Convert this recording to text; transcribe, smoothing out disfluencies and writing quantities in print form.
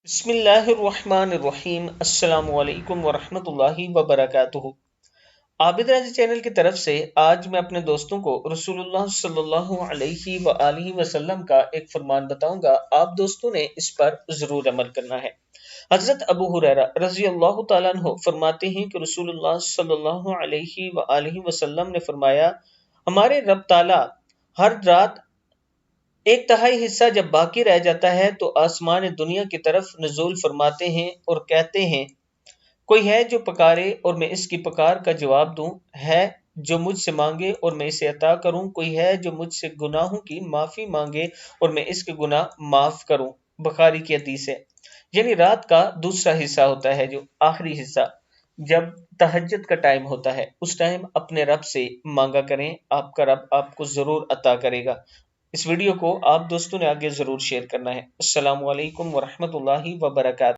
بسم اللہ الرحمن الرحیم۔ السلام علیکم ورحمۃ اللہ وبرکاتہ۔ عابد راضی چینل کی طرف سے آج میں اپنے دوستوں کو رسول اللہ صلی اللہ علیہ وآلہ وسلم کا ایک فرمان بتاؤں گا، آپ دوستوں نے اس پر ضرور عمل کرنا ہے۔ حضرت ابو ہریرہ رضی اللہ تعالیٰ عنہ فرماتے ہیں کہ رسول اللہ صلی اللہ علیہ وآلہ وسلم نے فرمایا، ہمارے رب تعالیٰ ہر رات ایک تہائی حصہ جب باقی رہ جاتا ہے تو آسمان دنیا کی طرف نزول فرماتے ہیں اور کہتے ہیں، کوئی ہے جو پکارے اور میں اس کی پکار کا جواب دوں، ہے جو مجھ سے مانگے اور میں اسے عطا کروں، کوئی ہے جو مجھ سے گناہوں کی معافی مانگے اور میں اس کے گناہ معاف کروں۔ بخاری کی حدیث ہے۔ یعنی رات کا دوسرا حصہ ہوتا ہے، جو آخری حصہ جب تہجد کا ٹائم ہوتا ہے، اس ٹائم اپنے رب سے مانگا کریں، آپ کا رب آپ کو ضرور عطا کرے گا۔ اس ویڈیو کو آپ دوستوں نے آگے ضرور شیئر کرنا ہے۔ السلام علیکم ورحمۃ اللہ وبرکاتہ۔